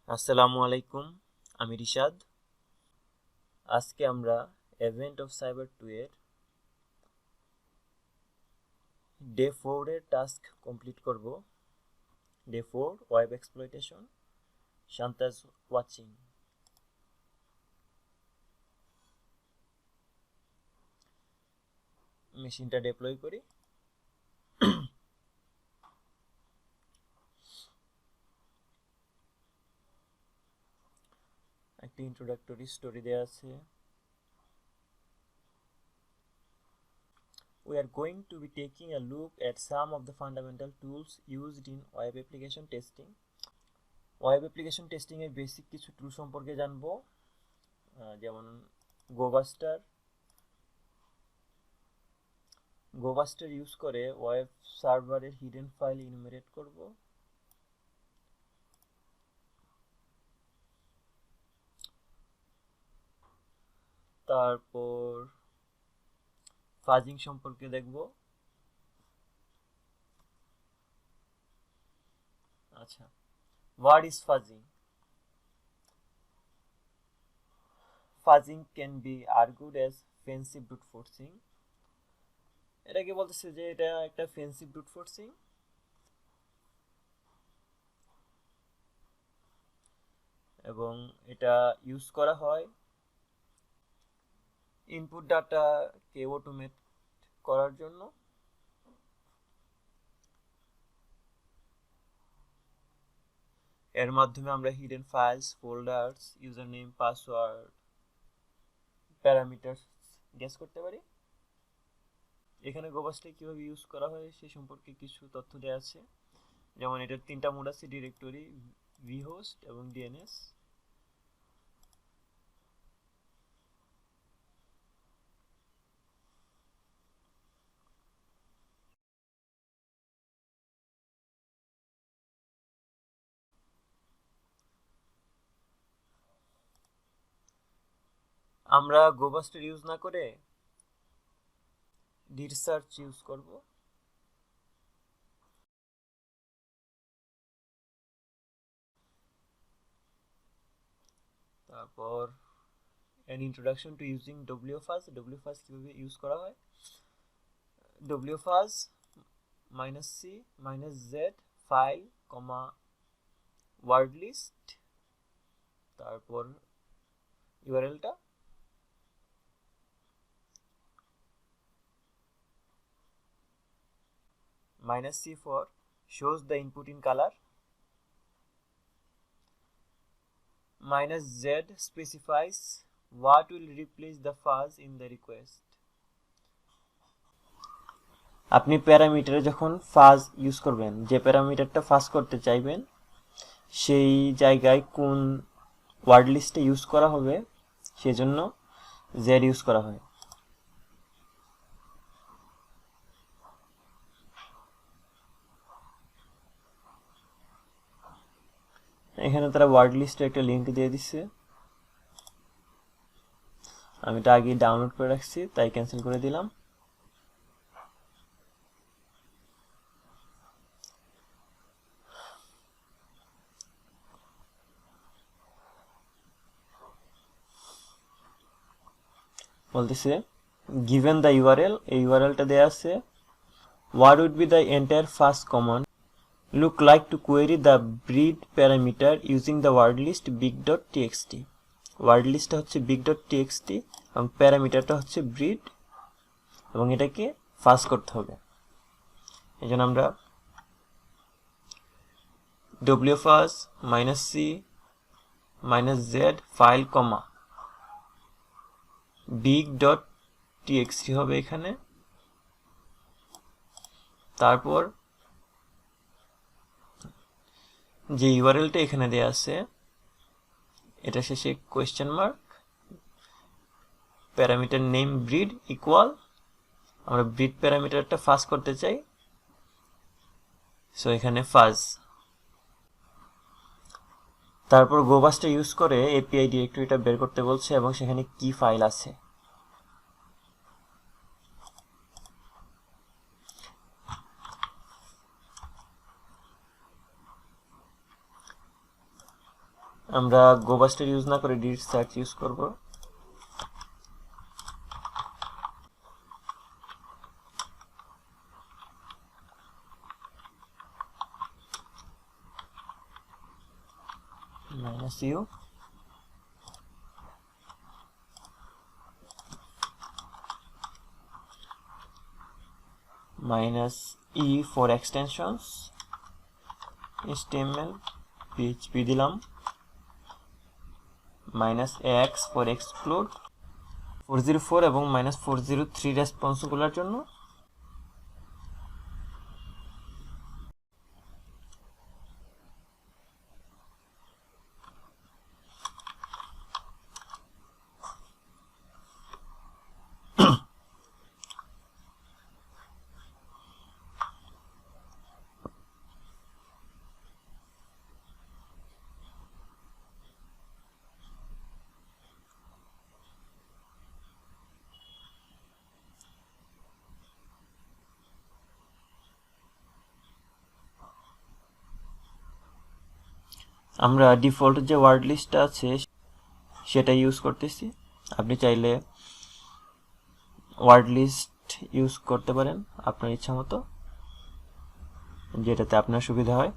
আসসালামু আলাইকুম, আমি রিশাদ। আজকে আমরা ইভেন্ট অফ সাইবার 2 এর ডে 4 এর টাস্ক কমপ্লিট করব। Day 4 web exploitation Santa's watching. মেশিনটা ডিপ্লয় করি। একটা ইন্ট্রোডাক্টরি স্টোরি দেয়া আছে। We are going to be taking a look at some of the fundamental tools used in web application testing. Web application testing এর basic কিছু tool সম্পর্কে জানবো, যেমন গোবাস্টার। গোবাস্টার ইউজ করে ওয়েব সার্ভারের হিডেন ফাইল ইনুমেরেট করব। তারপর fuzzing সম্পর্কে দেখব। আচ্ছা, what is fuzzing? Fuzzing can be argued as fancy brute forcing. এটাকে বলতেছে যে এটা একটা ফেন্সি ব্রুট ফোর্সিং, এবং এটা ইউজ করা হয় ইনপুট ডাটাকে অটোমেট করার জন্য। এর মাধ্যমে আমরা hidden files, folders, user name, password, parameter guess করতে পারি। এখানে গোবাস্টে কিভাবে ইউজ করা হয় সে সম্পর্কে কিছু তথ্য দেওয়া আছে, যেমন এটার তিনটা মোড আছে: ডিরেক্টরি, ভিহোস্ট এবং ডিএনএস। আমরা গোবাস্টার ইউজ না করে ডির সার্চ ইউজ করব। তারপর an introduction to using wfuzz। wfuzz কিভাবে ইউজ করা হয়? wfuzz -c -z file, word list, তারপর ইউআরএলটা। -c for shows the input in color. -z specifies what will replace the fuzz in the request. আপনি প্যারামিটারে যখন ফাজ ইউজ করবেন, যে প্যারামিটারটা ফাজ করতে চাইবেন সেই জায়গায় কোন ওয়ার্ড লিস্টে ইউজ করা হবে সেজন্য জেড ইউজ করা হয়। এখানে তারা ওয়ার্ড লিস্টে একটা লিঙ্ক দিয়ে দিচ্ছে, আমি এটা আগে ডাউনলোড করে রাখছি তাই ক্যান্সেল করে দিলাম। বলতেছে given the URL, এই ইউআরএলটা দেয়া আছে, what would be the entire first command look like to query the breed parameter using the word list big.txt. Word লিস্টটা হচ্ছে big.txt এবং প্যারামিটারটা হচ্ছে breed, এবং এটাকে ফাজ করতে হবে। এজন্য আমরা wfuzz -c -z file, big.txt হবে এখানে। তারপর যে ইউআরএলটা এখানে দেয়া আছে এটা শেষে question mark, parameter name breed equal, আমরা ব্রিড প্যারামিটারটা ফাজ করতে চাই, সো এখানে ফাজ। তারপর গোবাস্টার ইউজ করে এপিআই ডিরেক্টরিটা বের করতে বলছে এবং সেখানে কি ফাইল আছে। আমরা গোবাস্টার ইউজ না করে ডিলিট সার্চ ইউজ করব। -u -e for extensions, html php দিলাম, -x for exclude, 404 এবং -403 রেসপন্স গুলোর জন্য আমরা ডিফল্ট যে ওয়ার্ড লিস্টটা আছে সেটা ইউজ করতেছি। আপনি চাইলে ওয়ার্ড লিস্ট ইউজ করতে পারেন আপনার ইচ্ছা মতো, যেটাতে আপনার সুবিধা হয়।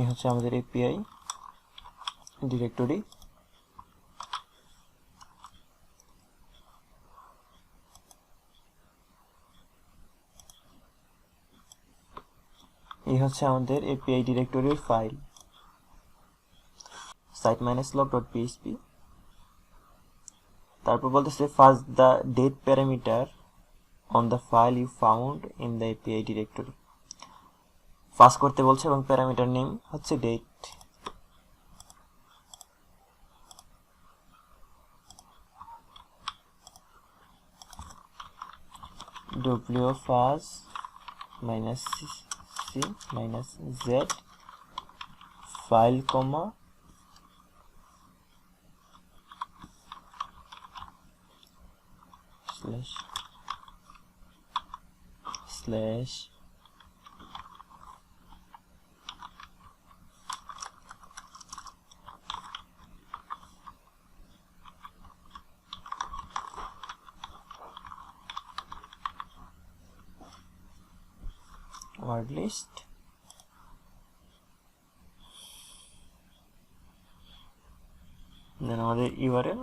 এই হচ্ছে আমাদের এপিআই ডিরেক্টরি। এই হচ্ছে আমাদের এপিআই ডিরেক্টরির ফাইল site-log.php। তারপর বলতেছে fuzz the date parameter on the file you found in the API directory. Fuzz করতে বলছে এবং প্যারামিটার নেম হচ্ছে date. wfuzz -c -z file comma slash word list, then আমাদের URL,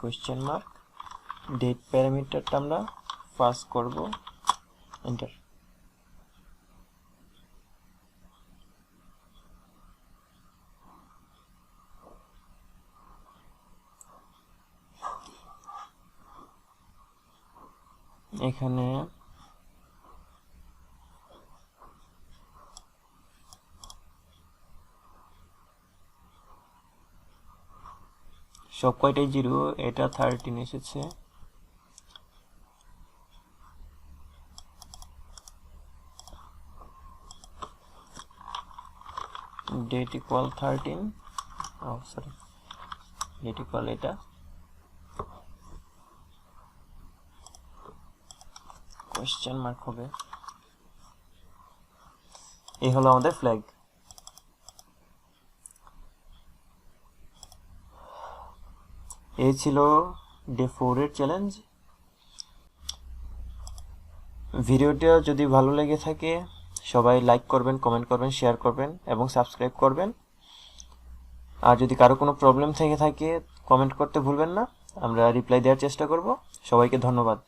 question mark, date প্যারামিটারটা আমরা pass করব, enter. এখানে সব কয়টাই 0, এটা 13 এসেছে। date equal 13, sorry, date equal এটা, কোয়েশ্চেন মার্ক হবে। এই হলো আমাদের ফ্ল্যাগ। এই ছিল ডে 4 এর চ্যালেঞ্জ। ভিডিওটা যদি ভালো লেগে থাকে সবাই লাইক করবেন, কমেন্ট করবেন, শেয়ার করবেন এবং সাবস্ক্রাইব করবেন। আর যদি কারো কোনো প্রবলেম থেকে থাকে কমেন্ট করতে ভুলবেন না, আমরা রিপ্লাই দেওয়ার চেষ্টা করব। সবাইকে ধন্যবাদ।